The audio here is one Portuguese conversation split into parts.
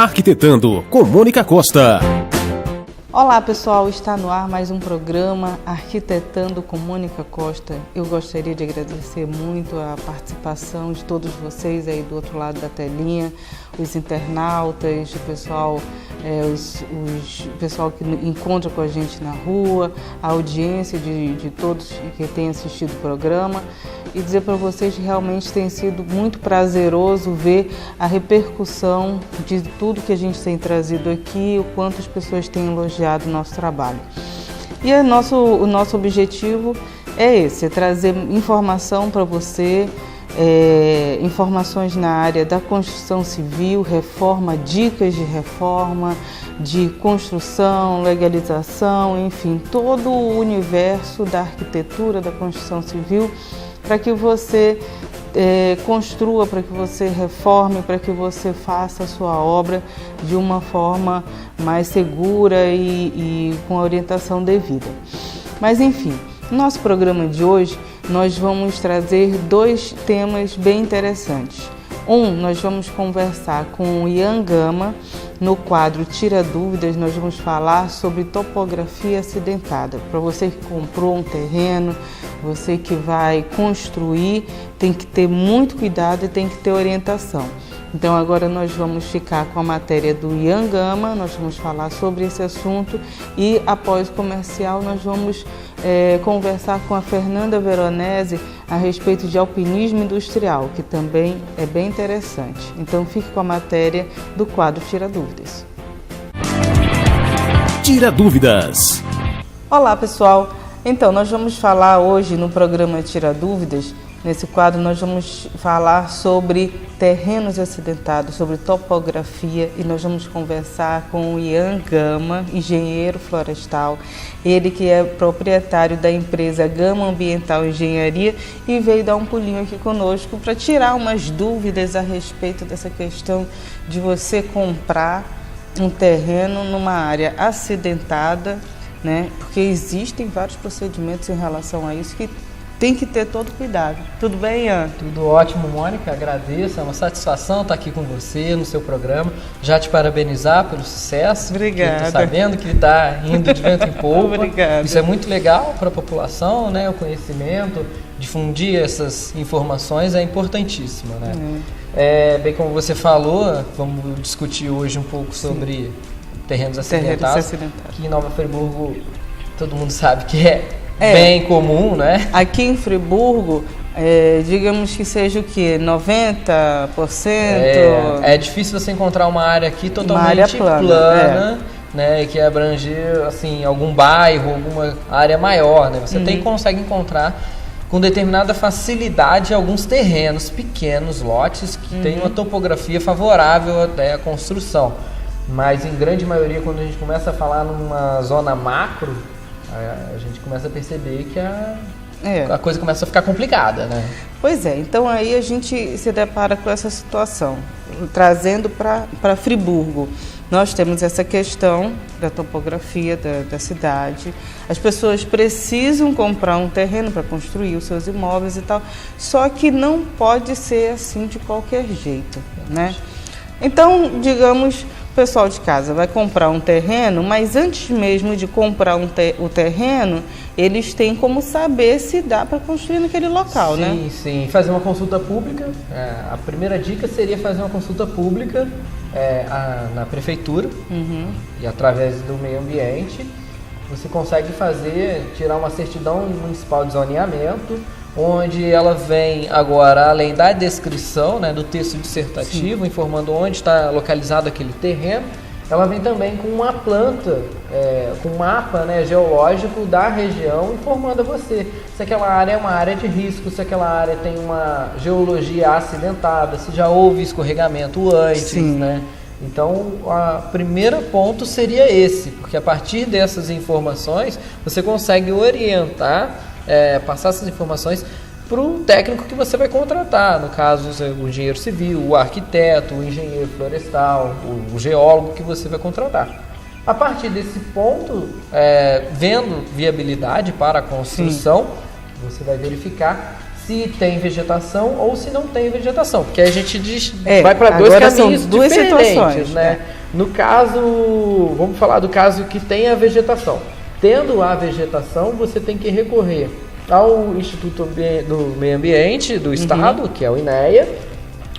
Arquitetando com Mônica Costa. Olá pessoal, está no ar mais um programa Arquitetando com Mônica Costa. Eu gostaria de agradecer muito a participação de todos vocês aí do outro lado da telinha, os internautas, o pessoal, o pessoal que encontra com a gente na rua, a audiência de todos que têm assistido o programa, e dizer para vocês que realmente tem sido muito prazeroso ver a repercussão de tudo que a gente tem trazido aqui, o quanto as pessoas têm elogiado o nosso trabalho. E o nosso objetivo é esse, é trazer informação para você, informações na área da construção civil, reforma, dicas de reforma, de construção, legalização, enfim, todo o universo da arquitetura, da construção civil, para que você construa, para que você reforme, para que você faça a sua obra de uma forma mais segura e com a orientação devida. Mas enfim, no nosso programa de hoje nós vamos trazer dois temas bem interessantes. Nós vamos conversar com o Ian Gama. No quadro Tira Dúvidas, nós vamos falar sobre topografia acidentada. Para você que comprou um terreno, você que vai construir, tem que ter muito cuidado e tem que ter orientação. Então agora nós vamos ficar com a matéria do Ian Gama, nós vamos falar sobre esse assunto e após o comercial nós vamos conversar com a Fernanda Veronese a respeito de alpinismo industrial, que também é bem interessante. Então fique com a matéria do quadro Tira Dúvidas. Tira Dúvidas. Olá pessoal, então nós vamos falar hoje no programa Tira Dúvidas. Nesse quadro nós vamos falar sobre terrenos acidentados, sobre topografia, e nós vamos conversar com o Ian Gama, engenheiro florestal, ele que é proprietário da empresa Gama Ambiental Engenharia e veio dar um pulinho aqui conosco para tirar umas dúvidas a respeito dessa questão de você comprar um terreno numa área acidentada, né? Porque existem vários procedimentos em relação a isso que tem que ter todo cuidado. Tudo bem, Ian? Tudo ótimo, Mônica. Agradeço. É uma satisfação estar aqui com você no seu programa. Já te parabenizar pelo sucesso. Obrigada. Estou sabendo que está indo de vento em polpa. Obrigada. Isso é muito legal para a população, né? O conhecimento, difundir essas informações é importantíssimo, né? Bem como você falou, vamos discutir hoje um pouco sobre terrenos acidentados. Aqui em Nova Friburgo, todo mundo sabe que é bem comum, né? Aqui em Friburgo, digamos que seja o quê? 90%? É difícil você encontrar uma área aqui totalmente área plana, né? Que abranger assim, algum bairro, alguma área maior, né? Você consegue encontrar com determinada facilidade alguns terrenos pequenos, lotes, que têm uma topografia favorável até a construção. Mas em grande maioria, quando a gente começa a falar numa zona macro, a gente começa a perceber que a coisa começa a ficar complicada, né? Pois é, então aí a gente se depara com essa situação, trazendo para Friburgo. Nós temos essa questão da topografia da cidade, as pessoas precisam comprar um terreno para construir os seus imóveis e tal, só que não pode ser assim de qualquer jeito, né? Então, digamos, o pessoal de casa vai comprar um terreno, mas antes mesmo de comprar o terreno, eles têm como saber se dá para construir naquele local, né? Sim. Fazer uma consulta pública. A primeira dica seria fazer uma consulta pública na prefeitura e através do meio ambiente. Você consegue tirar uma certidão municipal de zoneamento, onde ela vem agora, além da descrição, né, do texto dissertativo, informando onde está localizado aquele terreno, ela vem também com uma planta, com um mapa, né, geológico da região, informando a você se aquela área é uma área de risco, se aquela área tem uma geologia acidentada, se já houve escorregamento antes, né? Então, o primeiro ponto seria esse, porque a partir dessas informações, você consegue orientar, passar essas informações para o técnico que você vai contratar, no caso o engenheiro civil, o arquiteto, o engenheiro florestal, o geólogo que você vai contratar. A partir desse ponto, vendo viabilidade para a construção, você vai verificar se tem vegetação ou se não tem vegetação, porque a gente vai para dois agora caminhos são duas diferentes, situações, né? No caso, vamos falar do caso que tem a vegetação. Tendo a vegetação, você tem que recorrer ao Instituto do Meio Ambiente do Estado, que é o INEA,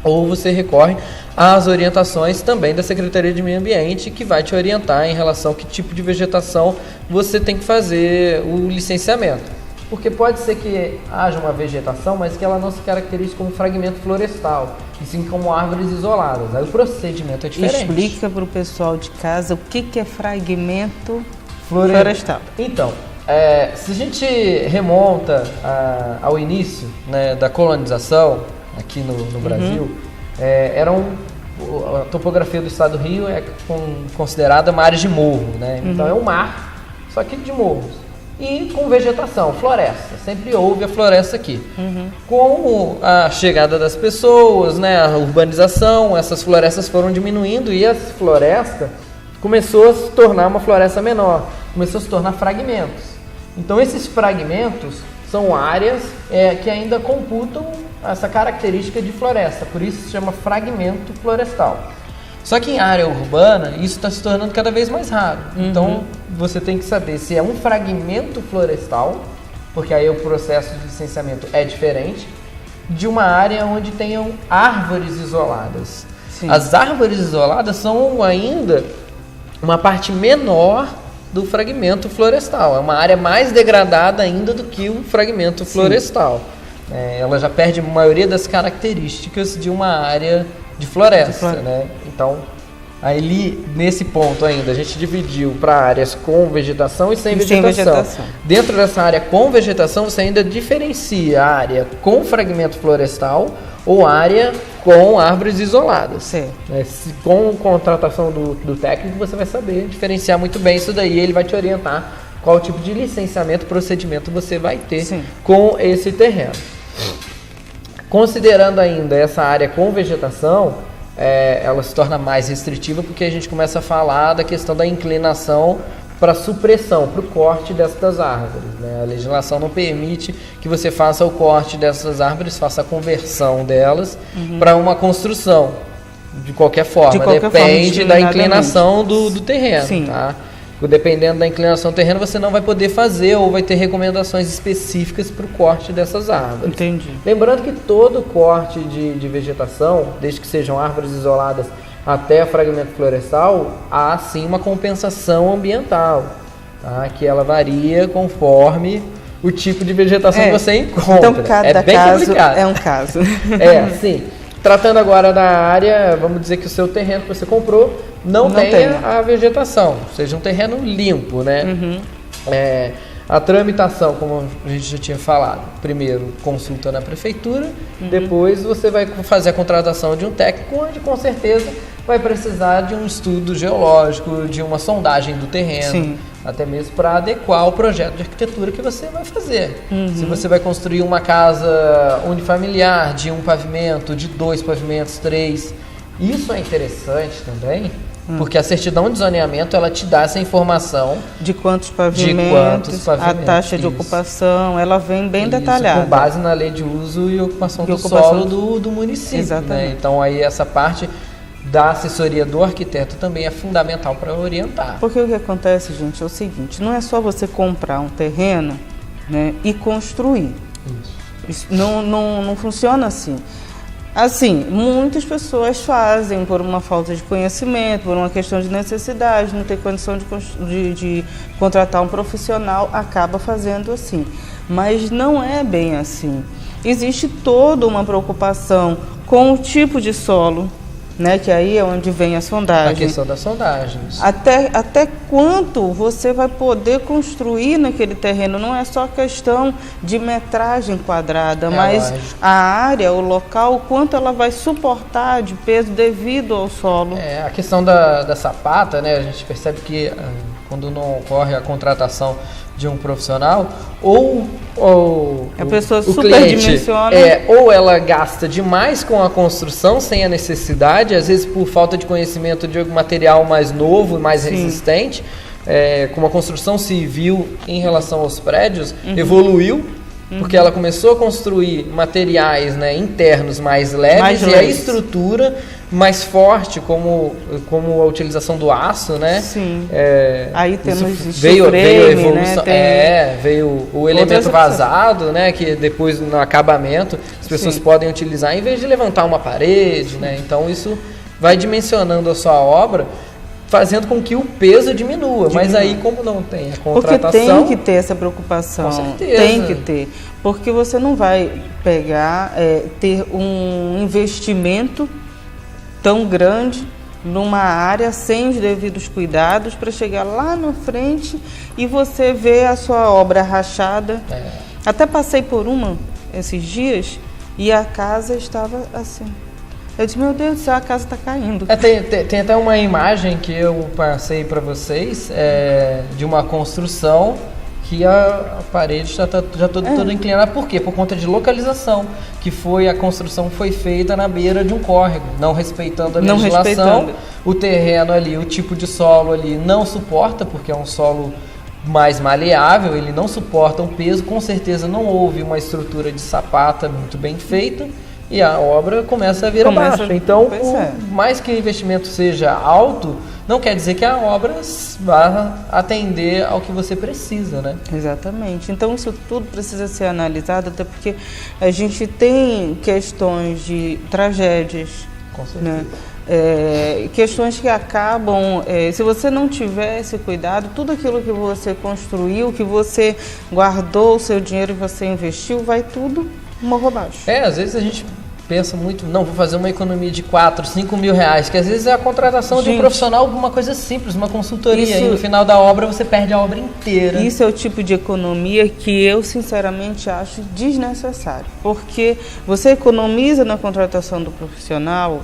ou você recorre às orientações também da Secretaria de Meio Ambiente, que vai te orientar em relação a que tipo de vegetação você tem que fazer o licenciamento. Porque pode ser que haja uma vegetação, mas que ela não se caracterize como fragmento florestal, e sim como árvores isoladas. Aí o procedimento é diferente. Explica para o pessoal de casa o que é fragmento florestal. Então, se a gente remonta ao início, né, da colonização aqui no Brasil, a topografia do estado do Rio é considerada uma área de morro, né? Então é um mar, só que de morros. E com vegetação, floresta. Sempre houve a floresta aqui. Com a chegada das pessoas, né, a urbanização, essas florestas foram diminuindo e essa floresta começou a se tornar uma floresta menor. Começou a se tornar fragmentos. Então esses fragmentos são áreas que ainda computam essa característica de floresta. Por isso se chama fragmento florestal. Só que em área urbana, isso está se tornando cada vez mais raro. Então, você tem que saber se é um fragmento florestal, porque aí o processo de licenciamento é diferente, de uma área onde tenham árvores isoladas. Sim. As árvores isoladas são ainda uma parte menor do fragmento florestal. É uma área mais degradada ainda do que o fragmento florestal. Ela já perde a maioria das características de uma área de floresta, né? Então, ali nesse ponto ainda, a gente dividiu para áreas com vegetação e sem vegetação. Dentro dessa área com vegetação, você ainda diferencia a área com fragmento florestal ou área com árvores isoladas. Sim. Com contratação do técnico, você vai saber diferenciar muito bem isso daí. Ele vai te orientar qual tipo de licenciamento, procedimento você vai ter com esse terreno. Considerando ainda essa área com vegetação, ela se torna mais restritiva porque a gente começa a falar da questão da inclinação para supressão, para o corte dessas árvores, né? A legislação não permite que você faça o corte dessas árvores, faça a conversão delas para uma construção, de qualquer forma. Depende da inclinação do terreno, tá? Dependendo da inclinação do terreno, você não vai poder fazer ou vai ter recomendações específicas para o corte dessas árvores. Entendi. Lembrando que todo corte de vegetação, desde que sejam árvores isoladas até fragmento florestal, há sim uma compensação ambiental, tá? Que ela varia conforme o tipo de vegetação que você encontra. Então, cada bem caso complicado. é um caso. Sim. Tratando agora da área, vamos dizer que o seu terreno que você comprou não tenha a vegetação, seja um terreno limpo, né? A tramitação, como a gente já tinha falado, primeiro consulta na prefeitura, depois você vai fazer a contratação de um técnico, onde com certeza vai precisar de um estudo geológico, de uma sondagem do terreno, até mesmo para adequar o projeto de arquitetura que você vai fazer. Se você vai construir uma casa unifamiliar de um pavimento, de 2 pavimentos, 3, isso é interessante também, porque a certidão de zoneamento ela te dá essa informação de quantos pavimentos, a taxa de ocupação, ela vem bem detalhada. Com base na lei de uso e ocupação do solo do município. Exatamente. Né? Então aí essa parte da assessoria do arquiteto também é fundamental para orientar. Porque o que acontece, gente, é o seguinte, não é só você comprar um terreno, né, e construir. Isso não funciona assim. Assim, muitas pessoas fazem por uma falta de conhecimento, por uma questão de necessidade, não ter condição de contratar um profissional, acaba fazendo assim. Mas não é bem assim. Existe toda uma preocupação com o tipo de solo, né, que aí é onde vem a sondagem. A questão das sondagens. Até quanto você vai poder construir naquele terreno. Não é só questão de metragem quadrada, mas lógico. A área, o local, o quanto ela vai suportar de peso devido ao solo. A questão da sapata, né, a gente percebe que quando não ocorre a contratação de um profissional, ou a pessoa o superdimensiona, cliente, ou ela gasta demais com a construção sem a necessidade, às vezes por falta de conhecimento de algum material mais novo e mais resistente, como a construção civil em relação aos prédios evoluiu, porque ela começou a construir materiais, né, internos mais leves e a estrutura mais forte, como a utilização do aço, né? Sim. Aí temos veio a né? evolução, veio o elemento vazado, né? Que depois no acabamento as pessoas podem utilizar em vez de levantar uma parede, né? Então isso vai dimensionando a sua obra, fazendo com que o peso diminua. Mas aí, como não tem a contratação... Porque tem que ter essa preocupação. Com certeza. Tem que ter. Porque você não vai pegar, ter um investimento tão grande numa área sem os devidos cuidados para chegar lá na frente e você ver a sua obra rachada. Até passei por uma esses dias e a casa estava assim. Eu disse, meu Deus do céu, a casa está caindo. Tem até uma imagem que eu passei para vocês de uma construção que a parede já toda inclinada. Por quê? Por conta de localização, que a construção foi feita na beira de um córrego, não respeitando a legislação. O terreno ali, o tipo de solo ali não suporta, porque é um solo mais maleável, ele não suporta um peso, com certeza não houve uma estrutura de sapata muito bem feita, e a obra começa a vir abaixo. Então, mais que o investimento seja alto, não quer dizer que a obra vá atender ao que você precisa, né? Exatamente. Então, isso tudo precisa ser analisado, até porque a gente tem questões de tragédias. Com certeza. Né? Questões que acabam, se você não tiver esse cuidado, tudo aquilo que você construiu, que você guardou o seu dinheiro e você investiu, vai tudo morro abaixo. Às vezes a gente pensa muito, não, vou fazer uma economia de 4, 5 mil reais, que às vezes é a contratação de um profissional, uma coisa simples, uma consultoria, e no final da obra você perde a obra inteira. Isso é o tipo de economia que eu sinceramente acho desnecessário, porque você economiza na contratação do profissional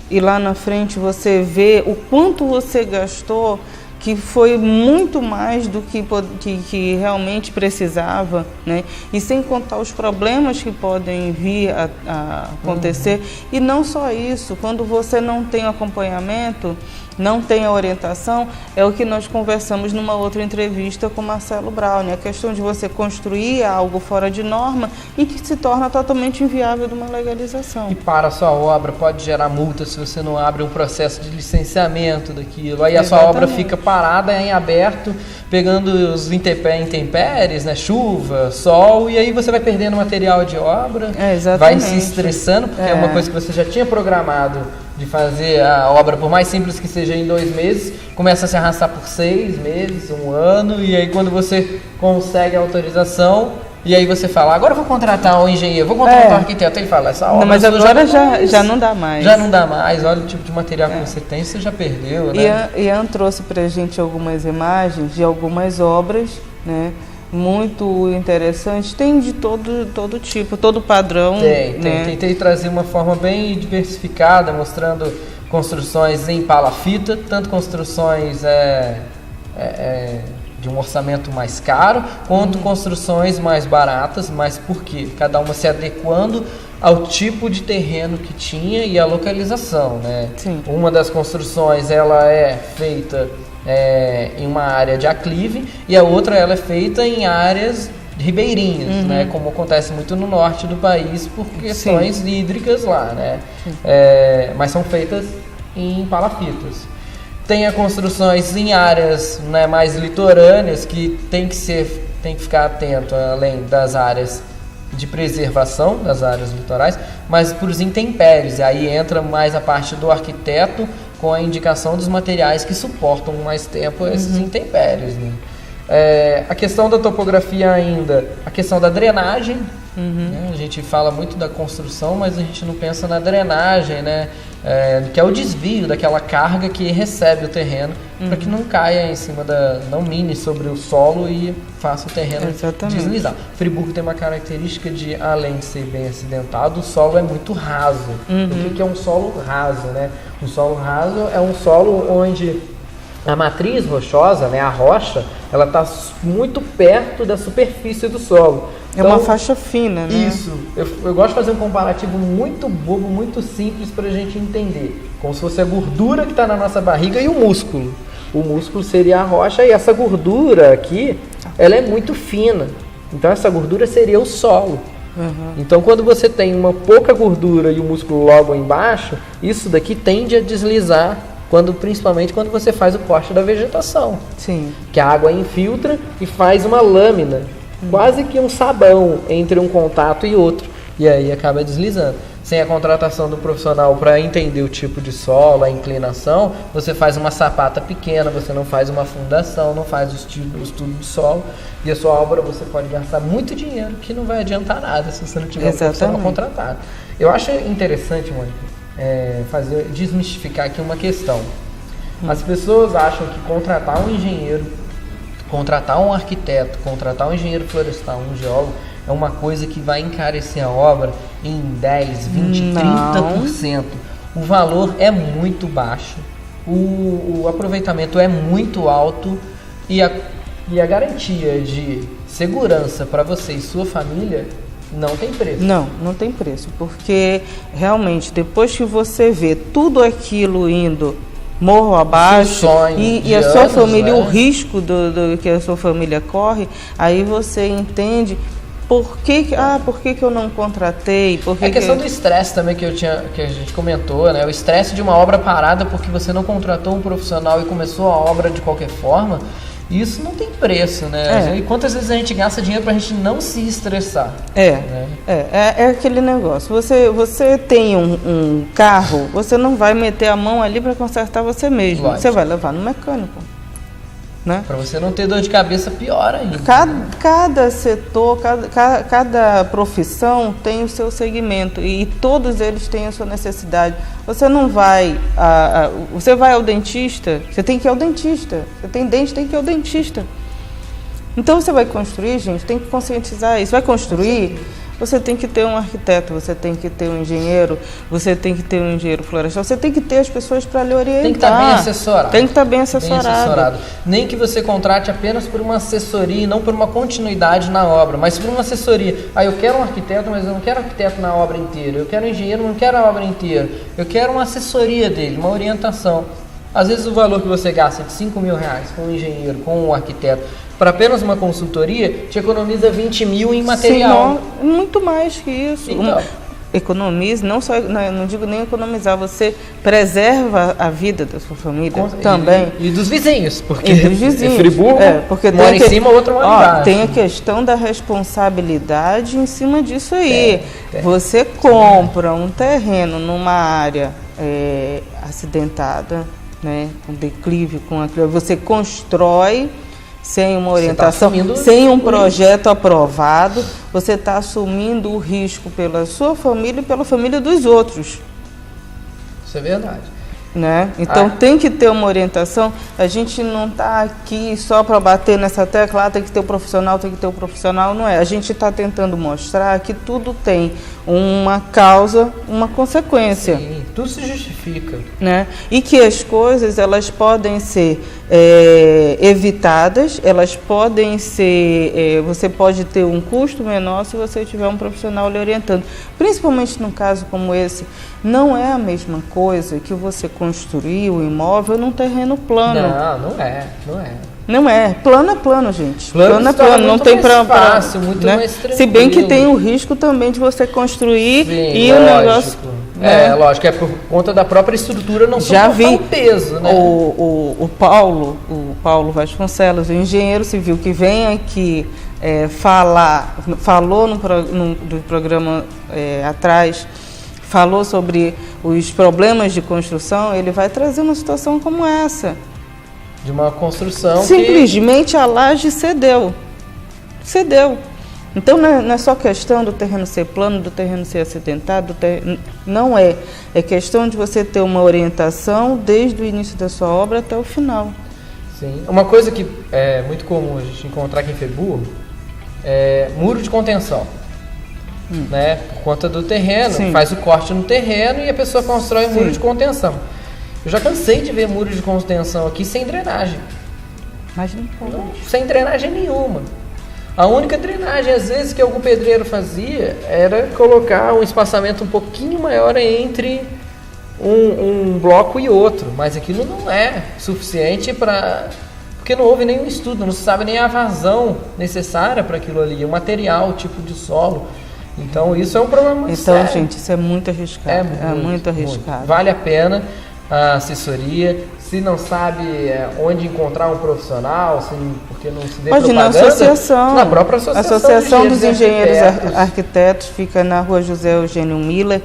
e lá na frente você vê o quanto você gastou, que foi muito mais do que realmente precisava, né? E sem contar os problemas que podem vir a acontecer. E não só isso, quando você não tem acompanhamento, não tem a orientação, é o que nós conversamos numa outra entrevista com Marcelo Braun, a questão de você construir algo fora de norma e que se torna totalmente inviável de uma legalização. E para a sua obra pode gerar multa se você não abre um processo de licenciamento daquilo. Aí a sua obra fica parada em aberto, pegando os intempéries, né? Chuva, sol, e aí você vai perdendo material de obra, vai se estressando, porque é uma coisa que você já tinha programado de fazer a obra, por mais simples que seja, em 2 meses, começa a se arrastar por 6 meses, 1 ano, e aí quando você consegue a autorização, e aí você fala, agora eu vou contratar um engenheiro, vou contratar um arquiteto, ele fala, essa obra... Não, mas agora já não dá mais. Já não dá mais, olha o tipo de material que você tem, você já perdeu, né? Ian trouxe pra gente algumas imagens de algumas obras, né? Muito interessante, tem de todo tipo, todo padrão. Tem. Tentei trazer uma forma bem diversificada, mostrando construções em palafita, tanto construções de um orçamento mais caro, quanto construções mais baratas, mas por quê? Cada uma se adequando ao tipo de terreno que tinha e a localização, né? Sim. Uma das construções, ela é feita em uma área de aclive, e a outra ela é feita em áreas ribeirinhas, né? Como acontece muito no norte do país por questões hídricas lá, né? Mas são feitas em palafitas. Tem construções em áreas, né, mais litorâneas, que tem que ficar atento, além das áreas de preservação das áreas litorais, mas para os intempéries. Aí entra mais a parte do arquiteto, com a indicação dos materiais que suportam mais tempo esses intempéries, né? A questão da topografia ainda, a questão da drenagem, né? A gente fala muito da construção, mas a gente não pensa na drenagem, né? Que é o desvio daquela carga que recebe o terreno, para que não caia em cima não mine sobre o solo e faça o terreno deslizar. Friburgo tem uma característica de, além de ser bem acidentado, o solo é muito raso. O que é um solo raso, né? Um solo raso é um solo onde a matriz rochosa, né, a rocha, ela está muito perto da superfície do solo. É uma faixa fina, né? Isso. Eu gosto de fazer um comparativo muito bobo, muito simples para a gente entender. Como se fosse a gordura que está na nossa barriga e o músculo. O músculo seria a rocha, e essa gordura aqui, ela é muito fina. Então essa gordura seria o solo. Então quando você tem uma pouca gordura e o músculo logo embaixo, isso daqui tende a deslizar, principalmente quando você faz o corte da vegetação. Sim. Que a água infiltra e faz uma lâmina, quase que um sabão entre um contato e outro. E aí acaba deslizando. Sem a contratação do profissional para entender o tipo de solo, a inclinação, você faz uma sapata pequena, você não faz uma fundação, não faz o estudo do solo, e a sua obra você pode gastar muito dinheiro que não vai adiantar nada se você não tiver um profissional contratado. Eu acho interessante, Mônica, desmistificar aqui uma questão. As pessoas acham que contratar um engenheiro, contratar um arquiteto, contratar um engenheiro florestal, um geólogo, é uma coisa que vai encarecer a obra em 10, 20, 30%. O valor é muito baixo, o aproveitamento é muito alto e a garantia de segurança para você e sua família não tem preço. Não tem preço, porque realmente depois que você vê tudo aquilo indo morro abaixo e a sua família, o risco do que a sua família corre, aí você entende por que eu não contratei. É questão do estresse também que a gente comentou, né? O estresse de uma obra parada porque você não contratou um profissional e começou a obra de qualquer forma, isso não tem preço, né? E quantas vezes a gente gasta dinheiro pra gente não se estressar? É aquele negócio. Você tem um carro, você não vai meter a mão ali para consertar você mesmo. Lógico. Você vai levar no mecânico. Né? Para você não ter dor de cabeça, pior ainda. Cada setor, cada profissão tem o seu segmento e todos eles têm a sua necessidade. Você não vai, você vai ao dentista, você tem que ir ao dentista. Você tem dente, tem que ir ao dentista. Então você vai construir, gente, tem que conscientizar isso. Vai construir, você tem que ter um arquiteto, você tem que ter um engenheiro, você tem que ter um engenheiro florestal, você tem que ter as pessoas para lhe orientar. Tem que estar bem assessorado. Tem que estar bem assessorado. Nem que você contrate apenas por uma assessoria e não por uma continuidade na obra, mas por uma assessoria. Eu quero um arquiteto, mas eu não quero arquiteto na obra inteira. Eu quero um engenheiro, mas não quero a obra inteira. Eu quero uma assessoria dele, uma orientação. Às vezes o valor que você gasta de R$5 mil com um engenheiro, com um arquiteto, para apenas uma consultoria, te economiza 20 mil em material. Sim, muito mais que isso. Então, economize, não digo nem economizar, você preserva a vida da sua família também. E dos vizinhos, porque dos vizinhos. Friburgo porque mora em cima, outro mora embaixo. Tem a questão da responsabilidade em cima disso aí. Você compra um terreno numa área acidentada, né, com declive, você constrói sem uma orientação, sem um projeto aprovado, você está assumindo o risco pela sua família e pela família dos outros. Isso é verdade. Né? Então tem que ter uma orientação. A gente não está aqui só para bater nessa tecla, tem que ter o profissional, não é. A gente está tentando mostrar que tudo tem uma causa, uma consequência. Sim, tudo se justifica. Né? E que as coisas elas podem ser evitadas, elas podem ser, você pode ter um custo menor se você tiver um profissional lhe orientando. Principalmente num caso como esse, não é a mesma coisa que você construir o imóvel num terreno plano. Não é. Não é. Plano é plano, gente. Plano é plano. Não tem para fácil, muito mais tranquilo. Se bem que tem o risco também de você construir. Sim, e lógico. O negócio. Lógico, é por conta da própria estrutura não suportar o peso, né? O Paulo Vasconcelos, o engenheiro civil que vem aqui falou no programa atrás, falou sobre os problemas de construção, ele vai trazer uma situação como essa. De uma construção simplesmente a laje cedeu. Então não é só questão do terreno ser plano, do terreno ser acidentado, não é. É questão de você ter uma orientação desde o início da sua obra até o final. Sim. Uma coisa que é muito comum a gente encontrar aqui em Friburgo é muro de contenção. Né? Por conta do terreno, Sim. faz o corte no terreno e a pessoa constrói um muro de contenção. Eu já cansei de ver muro de contenção aqui sem drenagem. Mas não, sem drenagem nenhuma. A única drenagem, às vezes, que algum pedreiro fazia era colocar um espaçamento um pouquinho maior entre um bloco e outro. Mas aquilo não é suficiente para porque não houve nenhum estudo, não se sabe nem a vazão necessária para aquilo ali, o material, o tipo de solo. Então isso é um problema muito sério. Então, gente, isso é muito arriscado. É muito arriscado. Muito. Vale a pena a assessoria. Se não sabe onde encontrar um profissional, porque não se vê pode propaganda, ir na associação. Na própria Associação dos Engenheiros Arquitetos fica na Rua José Eugênio Miller,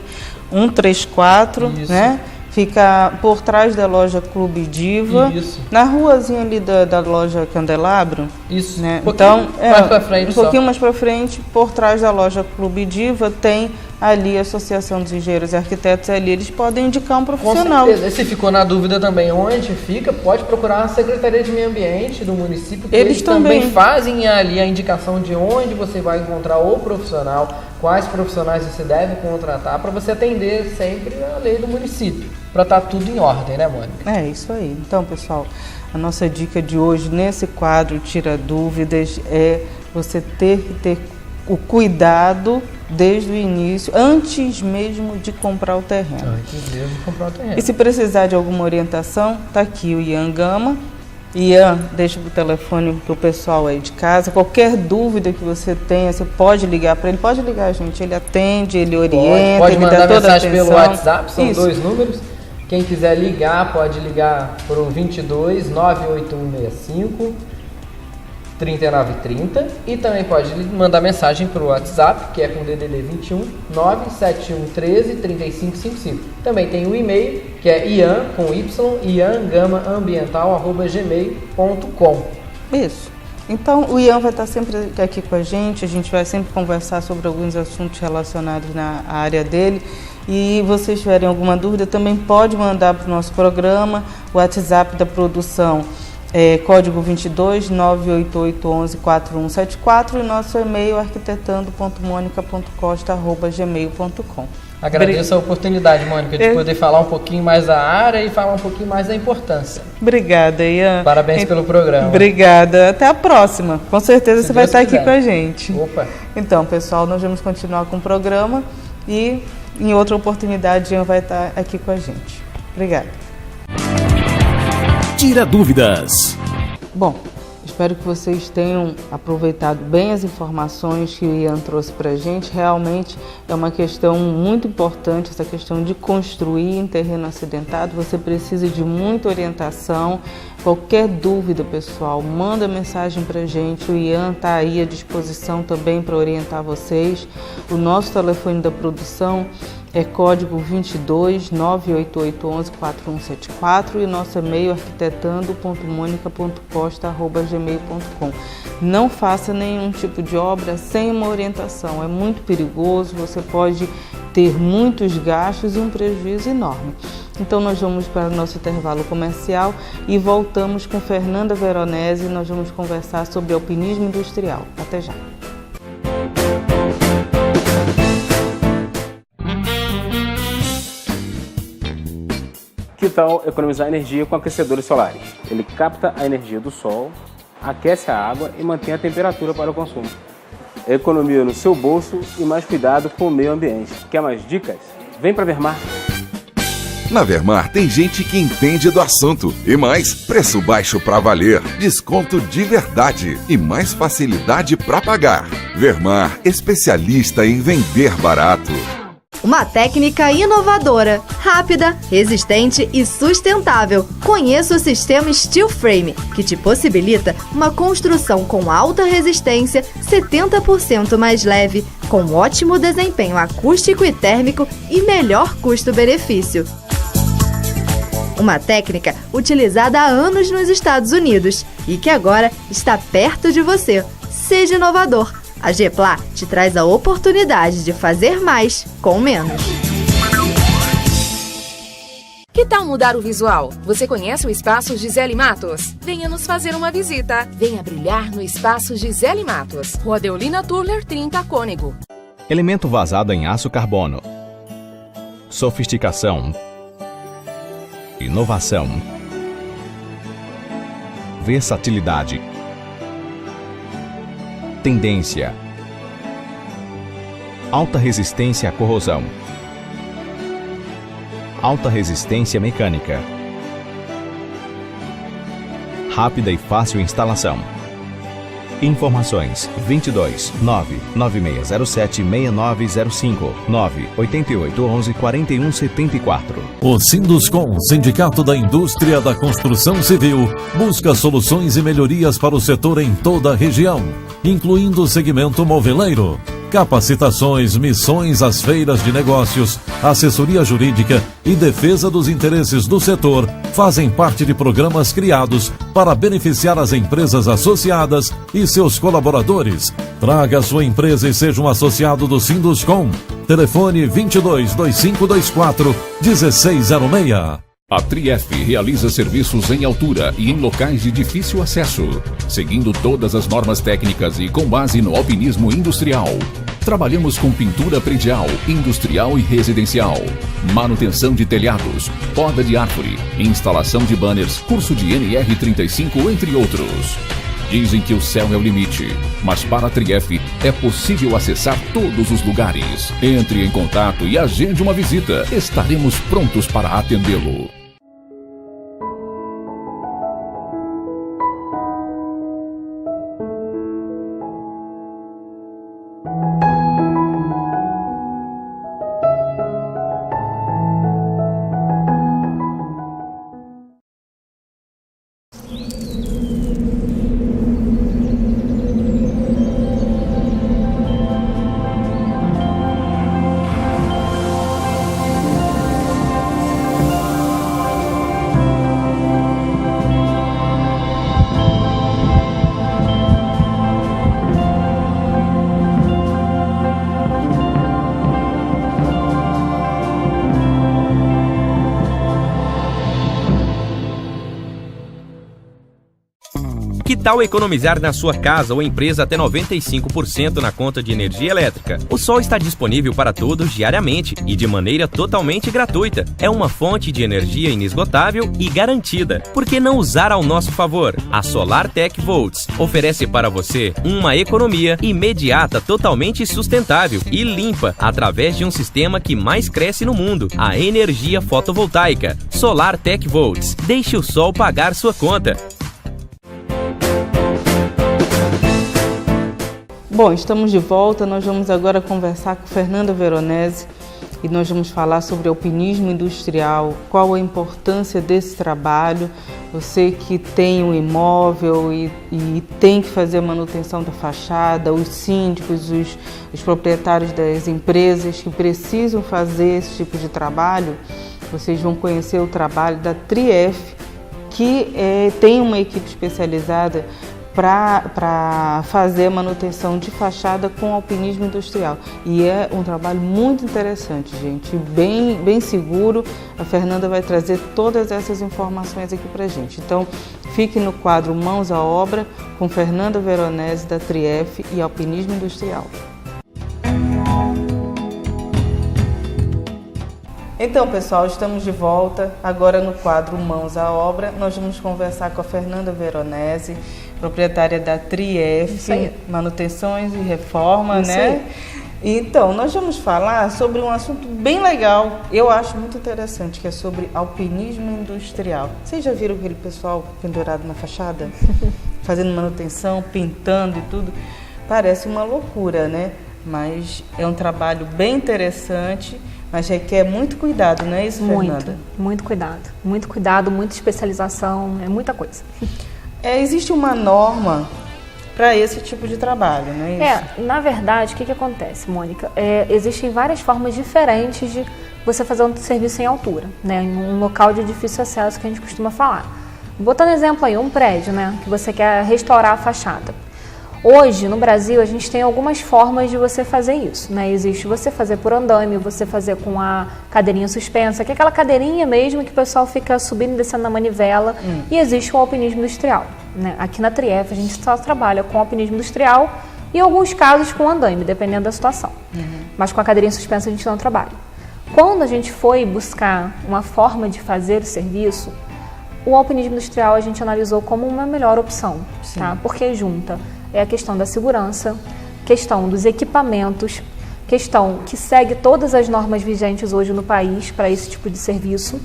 134, né? Fica por trás da loja Clube Diva, na ruazinha ali da loja Candelabro. Isso, né? Então, mais pra frente, um pouquinho mais para frente, por trás da loja Clube Diva, tem ali a Associação dos Engenheiros e Arquitetos, ali eles podem indicar um profissional. Com certeza. E se ficou na dúvida também onde fica, pode procurar a Secretaria de Meio Ambiente do município, que eles também fazem ali a indicação de onde você vai encontrar o profissional, quais profissionais você deve contratar, para você atender sempre a lei do município, para estar tudo em ordem, né, Mônica? É isso aí. Então, pessoal, a nossa dica de hoje nesse quadro Tira Dúvidas é você ter que ter o cuidado desde o início, antes mesmo de comprar o terreno. Antes mesmo de comprar o terreno. E se precisar de alguma orientação, está aqui o Ian Gama. Ian, deixa o telefone para o pessoal aí de casa. Qualquer dúvida que você tenha, você pode ligar para ele. Pode ligar, gente. Ele atende, ele orienta, pode ele mandar dá toda mensagem a atenção. pelo WhatsApp, são Isso. 2 números. Quem quiser ligar, pode ligar para o 22 98165 3930 e também pode mandar mensagem para o WhatsApp, que é com DDD 21 97113 3555. Também tem o e-mail, que é ian, com y, iangamaambiental@gmail.com. Isso. Então, o Ian vai estar sempre aqui com a gente vai sempre conversar sobre alguns assuntos relacionados na área dele. E vocês tiverem alguma dúvida, também pode mandar para o nosso programa, o WhatsApp da produção é código 22 98811 4174 e nosso e-mail arquitetando.monica.costa@gmail.com. Agradeço a oportunidade, Mônica, de poder falar um pouquinho mais da área e falar um pouquinho mais da importância. Obrigada, Ian. Parabéns pelo programa. Obrigada. Até a próxima. Com certeza você vai estar aqui com a gente. Opa. Então, pessoal, nós vamos continuar com o programa e em outra oportunidade Ian vai estar aqui com a gente. Obrigada. Tira Dúvidas. Bom, espero que vocês tenham aproveitado bem as informações que o Ian trouxe para a gente. Realmente é uma questão muito importante, essa questão de construir em terreno acidentado. Você precisa de muita orientação. Qualquer dúvida, pessoal, manda mensagem para a gente. O Ian está aí à disposição também para orientar vocês. O nosso telefone da produção é código 22 98811 4174 e nosso e-mail arquitetando.monica.costa@gmail.com. Não faça nenhum tipo de obra sem uma orientação, é muito perigoso, você pode ter muitos gastos e um prejuízo enorme. Então nós vamos para o nosso intervalo comercial e voltamos com Fernanda Veronese e nós vamos conversar sobre alpinismo industrial. Até já! Que tal economizar energia com aquecedores solares? Ele capta a energia do sol, aquece a água e mantém a temperatura para o consumo. Economia no seu bolso e mais cuidado com o meio ambiente. Quer mais dicas? Vem para Vermar! Na Vermar tem gente que entende do assunto. E mais, preço baixo pra valer, desconto de verdade e mais facilidade pra pagar. Vermar, especialista em vender barato. Uma técnica inovadora, rápida, resistente e sustentável. Conheça o sistema Steel Frame, que te possibilita uma construção com alta resistência, 70% mais leve, com ótimo desempenho acústico e térmico e melhor custo-benefício. Uma técnica utilizada há anos nos Estados Unidos e que agora está perto de você. Seja inovador. A Gepla te traz a oportunidade de fazer mais com menos. Que tal mudar o visual? Você conhece o Espaço Gisele Matos? Venha nos fazer uma visita. Venha brilhar no Espaço Gisele Matos. Rua Deolina Turler, 30, Cônego. Elemento vazado em aço carbono. Sofisticação. Inovação. Versatilidade. Tendência. Alta resistência à corrosão. Alta resistência mecânica. rápida e fácil instalação. Informações 22 99607 6905 98811 4174. O Sinduscom, Sindicato da Indústria da Construção Civil, busca soluções e melhorias para o setor em toda a região, incluindo o segmento moveleiro. Capacitações, missões às feiras de negócios, assessoria jurídica e defesa dos interesses do setor fazem parte de programas criados para beneficiar as empresas associadas e seus colaboradores. Traga sua empresa e seja um associado do Sinduscom. Telefone 22 2524 1606. A Trief realiza serviços em altura e em locais de difícil acesso, seguindo todas as normas técnicas e com base no alpinismo industrial. Trabalhamos com pintura predial, industrial e residencial, manutenção de telhados, poda de árvore, instalação de banners, curso de NR35, entre outros. Dizem que o céu é o limite, mas para a Trief é possível acessar todos os lugares. Entre em contato e agende uma visita. Estaremos prontos para atendê-lo. Que tal economizar na sua casa ou empresa até 95% na conta de energia elétrica? O Sol está disponível para todos diariamente e de maneira totalmente gratuita. É uma fonte de energia inesgotável e garantida. Por que não usar ao nosso favor? A SolarTech Volts oferece para você uma economia imediata, totalmente sustentável e limpa através de um sistema que mais cresce no mundo, a energia fotovoltaica. SolarTech Volts. Deixe o sol pagar sua conta. Bom, estamos de volta, nós vamos agora conversar com Fernanda Veronese e nós vamos falar sobre alpinismo industrial, qual a importância desse trabalho, você que tem um imóvel e tem que fazer a manutenção da fachada, os síndicos, os proprietários das empresas que precisam fazer esse tipo de trabalho, vocês vão conhecer o trabalho da Trief, que tem uma equipe especializada para fazer a manutenção de fachada com alpinismo industrial. E é um trabalho muito interessante, gente, bem seguro. A Fernanda vai trazer todas essas informações aqui para a gente. Então, fique no quadro Mãos à Obra com Fernanda Veronese da Trief e Alpinismo Industrial. Então, pessoal, estamos de volta. Agora no quadro Mãos à Obra, nós vamos conversar com a Fernanda Veronese, proprietária da Trief, Manutenções e Reforma, né? Então, nós vamos falar sobre um assunto bem legal, eu acho muito interessante, que é sobre alpinismo industrial. Vocês já viram aquele pessoal pendurado na fachada? Fazendo manutenção, pintando e tudo? Parece uma loucura, né? Mas é um trabalho bem interessante, mas requer muito cuidado, não é isso, Fernanda? Muito cuidado, muita especialização, é muita coisa. Existe uma norma para esse tipo de trabalho, não é isso? Na verdade, o que acontece, Mônica? Existem várias formas diferentes de você fazer um serviço em altura, né? Em um local de difícil acesso que a gente costuma falar. Botando exemplo aí, um prédio, né? Que você quer restaurar a fachada. Hoje, no Brasil, a gente tem algumas formas de você fazer isso, né? Existe você fazer por andaime, você fazer com a cadeirinha suspensa, que é aquela cadeirinha mesmo que o pessoal fica subindo e descendo na manivela. E existe o alpinismo industrial, né? Aqui na Trief a gente só trabalha com alpinismo industrial e em alguns casos com andaime, dependendo da situação. Mas com a cadeirinha suspensa a gente não trabalha. Quando a gente foi buscar uma forma de fazer o serviço, o alpinismo industrial a gente analisou como uma melhor opção, tá? Porque junta a questão da segurança, questão dos equipamentos, questão que segue todas as normas vigentes hoje no país para esse tipo de serviço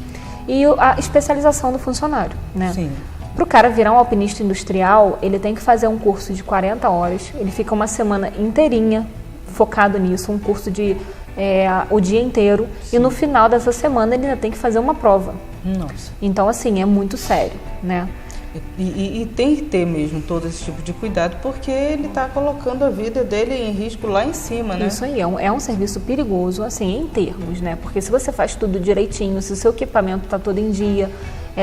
e a especialização do funcionário, né? Para o cara virar um alpinista industrial, ele tem que fazer um curso de 40 horas, ele fica uma semana inteirinha focado nisso, um curso de o dia inteiro, e no final dessa semana ele ainda tem que fazer uma prova. Nossa. Então, assim, é muito sério, né? E tem que ter mesmo todo esse tipo de cuidado, porque ele está colocando a vida dele em risco lá em cima, né? Isso aí, é um serviço perigoso, assim, em termos, né? Porque se você faz tudo direitinho, se o seu equipamento está todo em dia,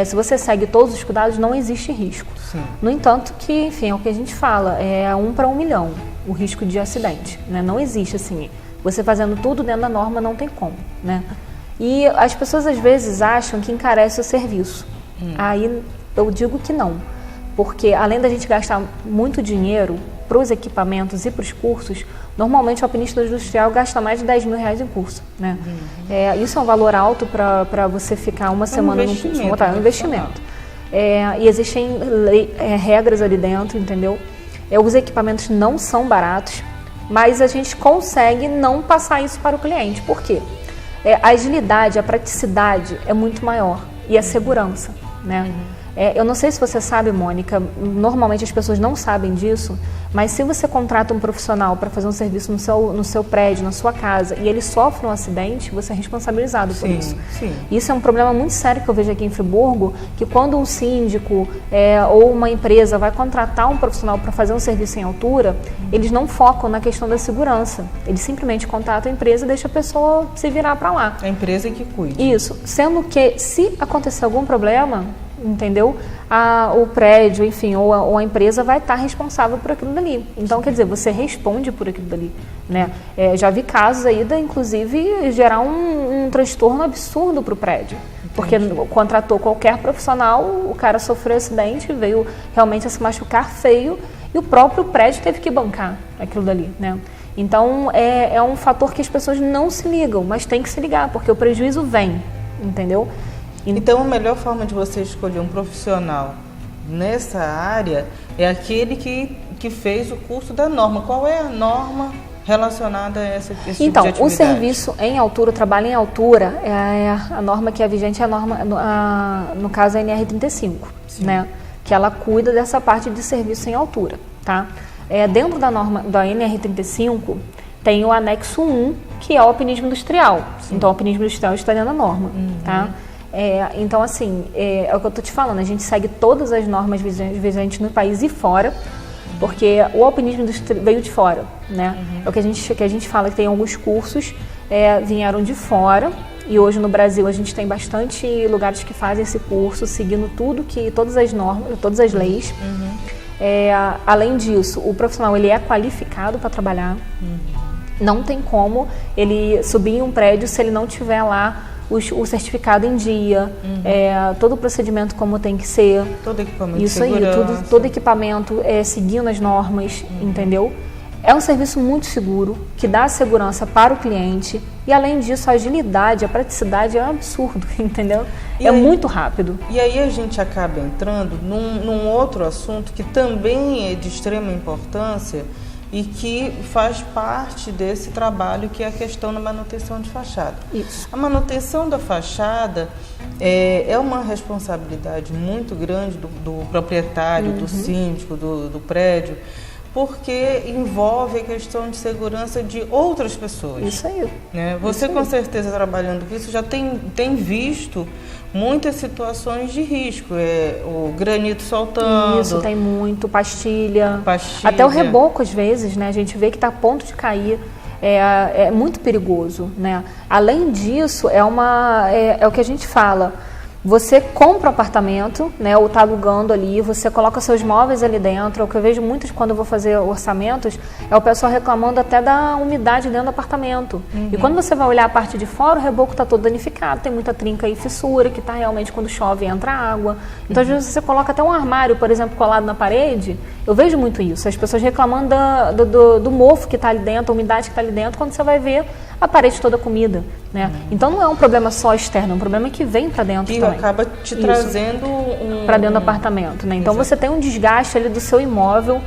se você segue todos os cuidados, não existe risco. Sim. No entanto, que, enfim, é o que a gente fala, é 1 para 1 milhão o risco de acidente, né? Não existe, assim, você fazendo tudo dentro da norma não tem como, né? E as pessoas às vezes acham que encarece o serviço. Aí eu digo que não, porque além da gente gastar muito dinheiro para os equipamentos e para os cursos, normalmente o alpinista industrial gasta mais de 10 mil reais em curso, né? Isso é um valor alto para você ficar uma semana num curso, é um investimento. E existem regras ali dentro, entendeu? Os equipamentos não são baratos, mas a gente consegue não passar isso para o cliente. Por quê? A agilidade, a praticidade é muito maior e a segurança, né? Eu não sei se você sabe, Mônica, normalmente as pessoas não sabem disso, mas se você contrata um profissional para fazer um serviço no seu prédio, na sua casa, e ele sofre um acidente, você é responsabilizado por isso. Sim. Isso é um problema muito sério que eu vejo aqui em Friburgo, que quando um síndico ou uma empresa vai contratar um profissional para fazer um serviço em altura, eles não focam na questão da segurança. Eles simplesmente contratam a empresa e deixam a pessoa se virar para lá. A empresa que cuide. Isso. Sendo que, se acontecer algum problema, entendeu? O prédio, enfim, ou a empresa vai estar responsável por aquilo dali. Então, quer dizer, você responde por aquilo dali, né? Já vi casos aí inclusive, gerar um transtorno absurdo para o prédio. Porque contratou qualquer profissional, o cara sofreu acidente, veio realmente a se machucar feio, e o próprio prédio teve que bancar aquilo dali, né? Então, é um fator que as pessoas não se ligam, mas tem que se ligar, porque o prejuízo vem, entendeu? Então, a melhor forma de você escolher um profissional nessa área é aquele que fez o curso da norma. Qual é a norma relacionada a esse tipo de atividade? Então, o serviço em altura, o trabalho em altura, a norma que é vigente, é a norma, no caso, a NR35, né? Que ela cuida dessa parte de serviço em altura, tá? Dentro da norma da NR35, tem o anexo 1, que é o alpinismo industrial. Então, o alpinismo industrial está dentro da norma, tá? Então, assim, é o que eu estou te falando, a gente segue todas as normas vigentes no país e fora, porque o alpinismo veio de fora, né? É o que a gente fala, que tem alguns cursos, vieram de fora, e hoje no Brasil a gente tem bastante lugares que fazem esse curso, seguindo todas as normas, todas as leis. Além disso, o profissional ele é qualificado para trabalhar, não tem como ele subir em um prédio se ele não tiver lá o certificado em dia, todo o procedimento como tem que ser. Todo equipamento isso de segurança. Aí, todo equipamento seguindo as normas, entendeu? É um serviço muito seguro, que dá segurança para o cliente, e além disso, a agilidade, a praticidade é um absurdo, entendeu? Muito rápido. E aí a gente acaba entrando num outro assunto que também é de extrema importância, e que faz parte desse trabalho, que é a questão da manutenção de fachada. Isso. A manutenção da fachada é uma responsabilidade muito grande do proprietário, do síndico, do prédio, porque envolve a questão de segurança de outras pessoas. Isso aí. Né? Você, com certeza, trabalhando com isso, já tem visto muitas situações de risco, o granito soltando. Isso, tem muito, pastilha. Até o reboco, às vezes, né? A gente vê que está a ponto de cair. É muito perigoso, né? Além disso, é o que a gente fala. Você compra o apartamento, né, ou está alugando ali, você coloca seus móveis ali dentro. O que eu vejo muito quando eu vou fazer orçamentos é o pessoal reclamando até da umidade dentro do apartamento. E quando você vai olhar a parte de fora, o reboco está todo danificado, tem muita trinca e fissura, que está realmente quando chove entra água. Então, às vezes, você coloca até um armário, por exemplo, colado na parede. Eu vejo muito isso, as pessoas reclamando do mofo que está ali dentro, a umidade que está ali dentro, quando você vai ver a parede toda comida, né? Então não é um problema só externo, é um problema que vem para dentro também. E acaba te trazendo para dentro do apartamento, né? Então você tem um desgaste ali do seu imóvel.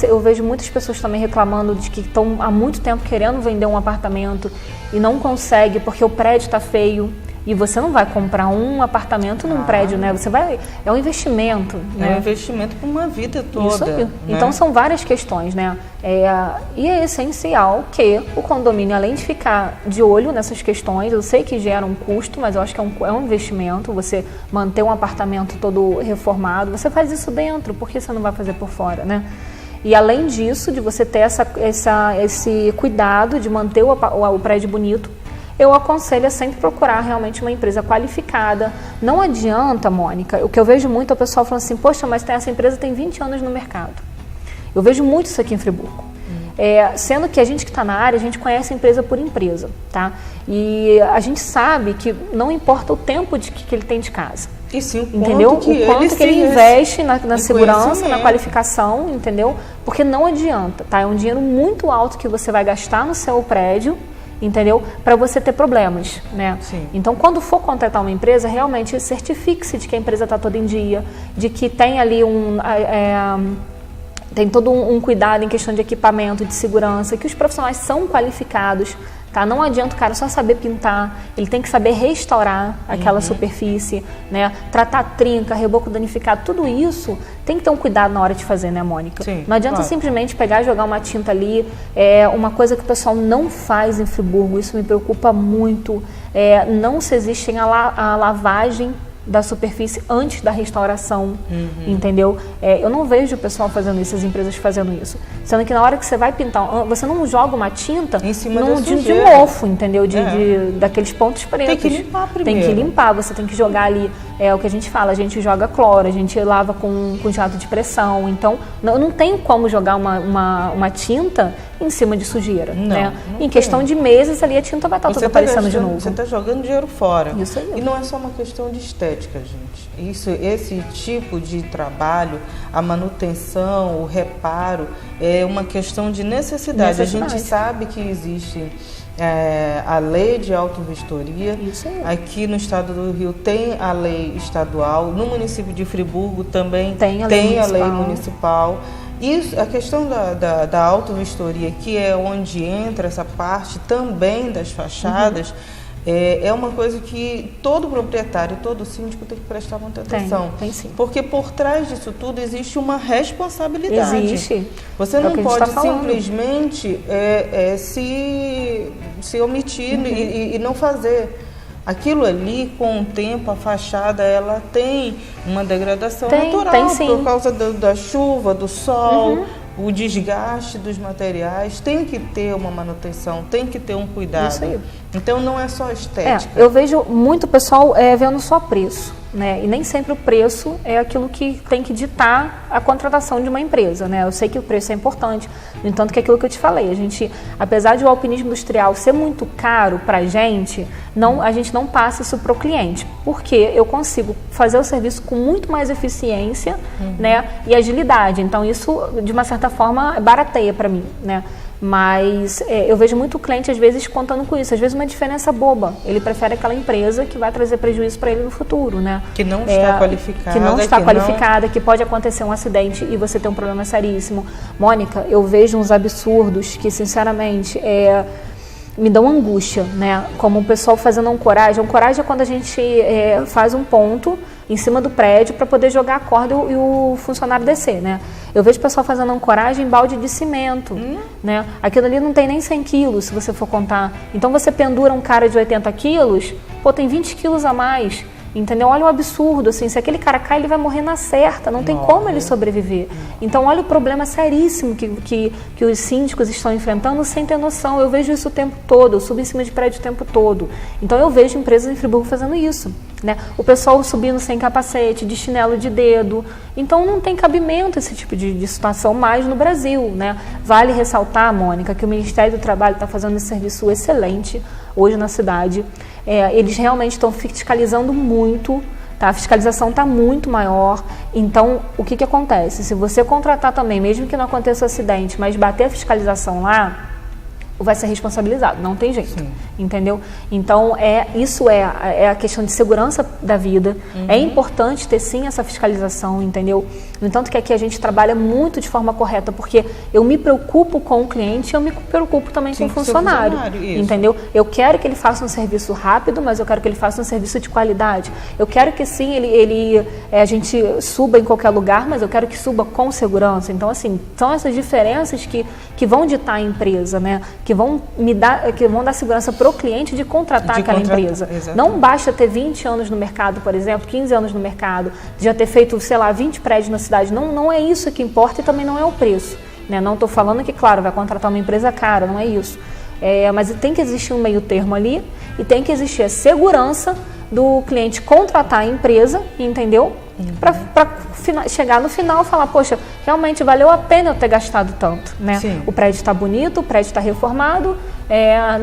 Eu vejo muitas pessoas também reclamando de que estão há muito tempo querendo vender um apartamento e não consegue porque o prédio está feio. E você não vai comprar um apartamento num prédio, né? É um investimento, né? É um investimento para uma vida toda. Isso aí. Né? Então são várias questões, né? E é essencial que o condomínio, além de ficar de olho nessas questões, eu sei que gera um custo, mas eu acho que é um investimento, você manter um apartamento todo reformado, você faz isso dentro, por que você não vai fazer por fora, né? E além disso, de você ter esse cuidado de manter o prédio bonito, eu aconselho a sempre procurar realmente uma empresa qualificada. Não adianta, Mônica, o que eu vejo muito é o pessoal falando assim, poxa, mas essa empresa tem 20 anos no mercado. Eu vejo muito isso aqui em Friburgo. Sendo que a gente que está na área, a gente conhece a empresa por empresa, tá? E a gente sabe que não importa o tempo que ele tem de casa. E sim, entendeu? O quanto que ele investe na segurança, na qualificação, entendeu? Porque não adianta, tá? É um dinheiro muito alto que você vai gastar no seu prédio, entendeu? Para você ter problemas, né? Sim. Então, quando for contratar uma empresa, realmente certifique-se de que a empresa está toda em dia, de que tem ali tem todo um cuidado em questão de equipamento, de segurança, que os profissionais são qualificados, tá? Não adianta o cara só saber pintar, ele tem que saber restaurar aquela superfície, né? Tratar trinca, reboco danificado, tudo isso tem que ter um cuidado na hora de fazer, né, Mônica? Sim, não adianta simplesmente pegar e jogar uma tinta ali. Uma coisa que o pessoal não faz em Friburgo, isso me preocupa muito, não se existe a lavagem da superfície antes da restauração, entendeu? Eu não vejo o pessoal fazendo isso, as empresas fazendo isso. Sendo que na hora que você vai pintar, você não joga uma tinta em cima de mofo, entendeu? Daqueles pontos pretos. Tem que limpar primeiro. Tem que limpar, você tem que jogar ali, o que a gente fala, a gente joga cloro, a gente lava com jato de pressão. Então, não tem como jogar uma tinta em cima de sujeira, né? Em questão de meses ali, a tinta vai estar toda aparecendo de novo. Você está jogando dinheiro fora. Isso aí. E não é só uma questão de estética, gente. Esse tipo de trabalho, a manutenção, o reparo, é uma questão de necessidade. A gente sabe que existe a lei de auto-vistoria. Aqui no estado do Rio tem a lei estadual. No município de Friburgo também tem a lei municipal. Isso, a questão da auto-vistoria, que é onde entra essa parte também das fachadas, é uma coisa que todo proprietário, todo síndico tem que prestar muita atenção. Tem sim. Porque por trás disso tudo existe uma responsabilidade. Existe. Você não pode simplesmente se omitir e não fazer. Aquilo ali, com o tempo, a fachada, ela tem uma degradação natural por causa da chuva, do sol, o desgaste dos materiais. Tem que ter uma manutenção, tem que ter um cuidado. Isso aí. Então, não é só estética. Eu vejo muito pessoal vendo só preço, né? E nem sempre o preço é aquilo que tem que ditar a contratação de uma empresa, né? Eu sei que o preço é importante, no entanto, que é aquilo que eu te falei. A gente, apesar de o alpinismo industrial ser muito caro para a gente não passa isso para o cliente, porque eu consigo fazer o serviço com muito mais eficiência, né? E agilidade. Então, isso, de uma certa forma, barateia para mim, né? Mas eu vejo muito cliente, às vezes, contando com isso. Às vezes, uma diferença boba. Ele prefere aquela empresa que vai trazer prejuízo para ele no futuro, né? Que não está qualificada. Que não está qualificada, que pode acontecer um acidente e você ter um problema seríssimo. Mônica, eu vejo uns absurdos que, sinceramente, me dão angústia, né? Como o pessoal fazendo ancoragem. Ancoragem é quando a gente faz um ponto em cima do prédio para poder jogar a corda e o funcionário descer, né? Eu vejo o pessoal fazendo ancoragem em balde de cimento, né? Aquilo ali não tem nem 100 quilos, se você for contar. Então, você pendura um cara de 80 quilos, tem 20 quilos a mais, entendeu? Olha o absurdo, assim, se aquele cara cai, ele vai morrer na certa, não tem como ele sobreviver. Então, olha o problema seríssimo que os síndicos estão enfrentando sem ter noção. Eu vejo isso o tempo todo, eu subo em cima de prédio o tempo todo. Então, eu vejo empresas em Friburgo fazendo isso, né? O pessoal subindo sem capacete, de chinelo de dedo. Então, não tem cabimento esse tipo de situação mais no Brasil, né? Vale ressaltar, Mônica, que o Ministério do Trabalho está fazendo esse serviço excelente hoje na cidade. Eles realmente estão fiscalizando muito, tá? A fiscalização está muito maior. Então, o que acontece? Se você contratar também, mesmo que não aconteça acidente, mas bater a fiscalização lá, vai ser responsabilizado, não tem jeito, Sim. entendeu? Então, isso é a questão de segurança da vida, é importante ter sim essa fiscalização, entendeu? No entanto que aqui a gente trabalha muito de forma correta, porque eu me preocupo com o cliente, eu me preocupo também com o funcionário, entendeu? Eu quero que ele faça um serviço rápido, mas eu quero que ele faça um serviço de qualidade. Eu quero que sim, a gente suba em qualquer lugar, mas eu quero que suba com segurança. Então, assim, são essas diferenças que vão ditar a empresa, né? Que vão dar segurança para o cliente de contratar aquela empresa. Exatamente. Não basta ter 20 anos no mercado, por exemplo, 15 anos no mercado, já ter feito, sei lá, 20 prédios na cidade. Não é isso que importa e também não é o preço, né? Não estou falando que, claro, vai contratar uma empresa cara, não é isso. Mas tem que existir um meio termo ali e tem que existir a segurança do cliente contratar a empresa, entendeu? Para chegar no final e falar, poxa, realmente valeu a pena eu ter gastado tanto, né? Sim. O prédio está bonito, o prédio está reformado,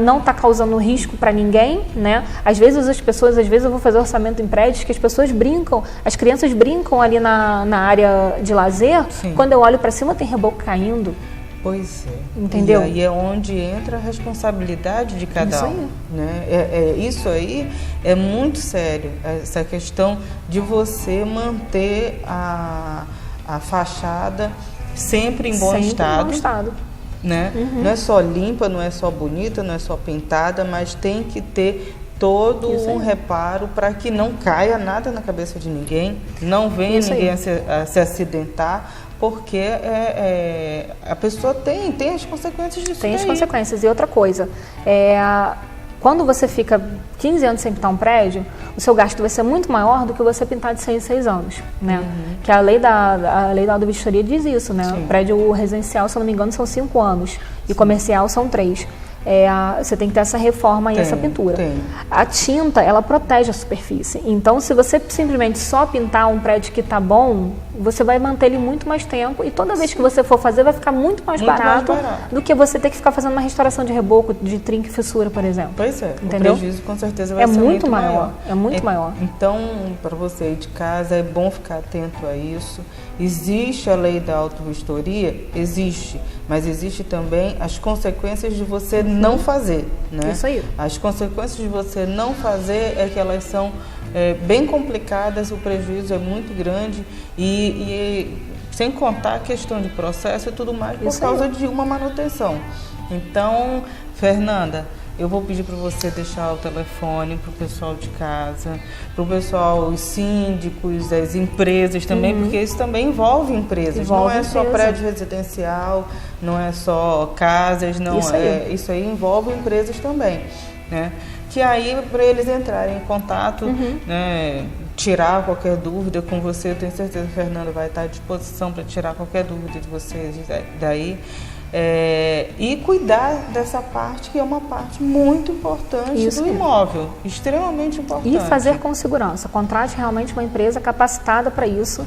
não está causando risco para ninguém, né? Às vezes eu vou fazer orçamento em prédios que as pessoas brincam, as crianças brincam ali na área de lazer, Sim. Quando eu olho para cima tem reboco caindo. Pois é. Entendeu? E aí é onde entra a responsabilidade de cada um. Né? Isso aí é muito sério, essa questão de você manter a fachada sempre em bom estado. Né? Não é só limpa, não é só bonita, não é só pintada, mas tem que ter todo um reparo para que não caia nada na cabeça de ninguém, não venha ninguém a se acidentar, porque a pessoa tem as consequências disso. Tem as consequências. E outra coisa, quando você fica 15 anos sem pintar um prédio, o seu gasto vai ser muito maior do que você pintar de 6 em 6 anos, né? Que a lei da auditoria diz isso, né? Sim. O prédio residencial, se eu não me engano, são 5 anos e comercial são 3. Você tem que ter essa reforma e essa pintura. A tinta, ela protege a superfície. Então, se você simplesmente só pintar um prédio que está bom, você vai manter ele muito mais tempo e toda vez que você for fazer, vai ficar muito mais barato do que você ter que ficar fazendo uma restauração de reboco, de trinca e fissura, por exemplo. Pois é, entendeu? O prejuízo com certeza vai ser muito maior. É muito maior. Então, para você aí de casa, é bom ficar atento a isso. Existe a lei da auto-vistoria? Existe. Mas existe também as consequências de você não fazer, né? Isso aí. As consequências de você não fazer é que elas são bem complicadas, o prejuízo é muito grande e sem contar a questão de processo e tudo mais por causa de uma manutenção. Então, Fernanda, eu vou pedir para você deixar o telefone para o pessoal de casa, para o pessoal, os síndicos, as empresas também, porque isso também envolve empresas. Não é só prédio residencial, não é só casas, não isso aí envolve empresas também, né? Que aí, para eles entrarem em contato, né, tirar qualquer dúvida com você, eu tenho certeza que a Fernanda vai estar à disposição para tirar qualquer dúvida de vocês daí. E cuidar dessa parte que é uma parte muito importante do imóvel, extremamente importante. E fazer com segurança, contrate realmente uma empresa capacitada para isso,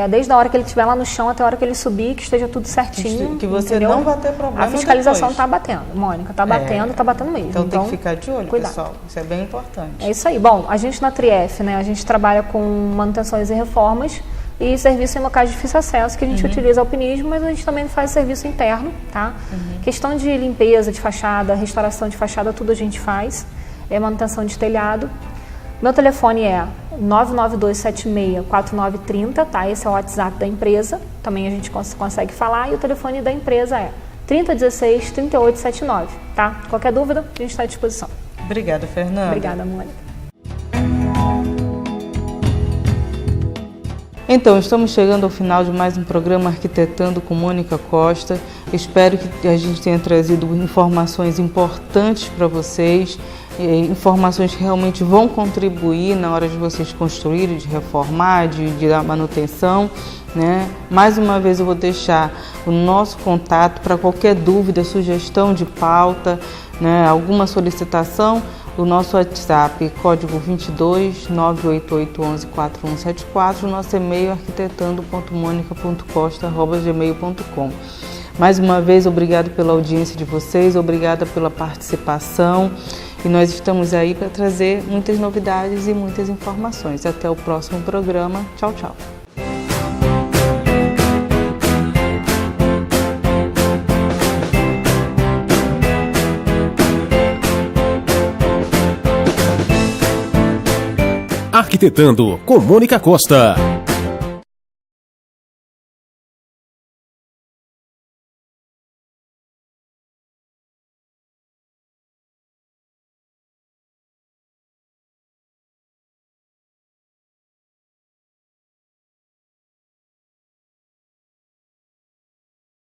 desde a hora que ele estiver lá no chão até a hora que ele subir, que esteja tudo certinho. Que você entendeu? não vai ter problema. A fiscalização está batendo, Mônica, está batendo mesmo. Então tem que ficar de olho, pessoal, isso é bem importante. É isso aí. Bom, a gente na Trief, né, a gente trabalha com manutenções e reformas e serviço em locais de difícil acesso, que a gente utiliza alpinismo, mas a gente também faz serviço interno, tá? Questão de limpeza de fachada, restauração de fachada, tudo a gente faz. Manutenção de telhado. Meu telefone é 992764930, tá? Esse é o WhatsApp da empresa, também a gente consegue falar, e o telefone da empresa é 3016-3879, tá? Qualquer dúvida, a gente está à disposição. Obrigada, Fernanda. Obrigada, Mônica. Então, estamos chegando ao final de mais um programa Arquitetando com Mônica Costa. Espero que a gente tenha trazido informações importantes para vocês, informações que realmente vão contribuir na hora de vocês construírem, de reformar, de dar manutenção, né? Mais uma vez eu vou deixar o nosso contato para qualquer dúvida, sugestão de pauta, né? Alguma solicitação. O nosso WhatsApp, código 22 988 11 4174, o nosso e-mail arquitetando.monica.costa@gmail.com. Mais uma vez, obrigado pela audiência de vocês, obrigada pela participação e nós estamos aí para trazer muitas novidades e muitas informações. Até o próximo programa. Tchau, tchau. Arquitetando com Mônica Costa.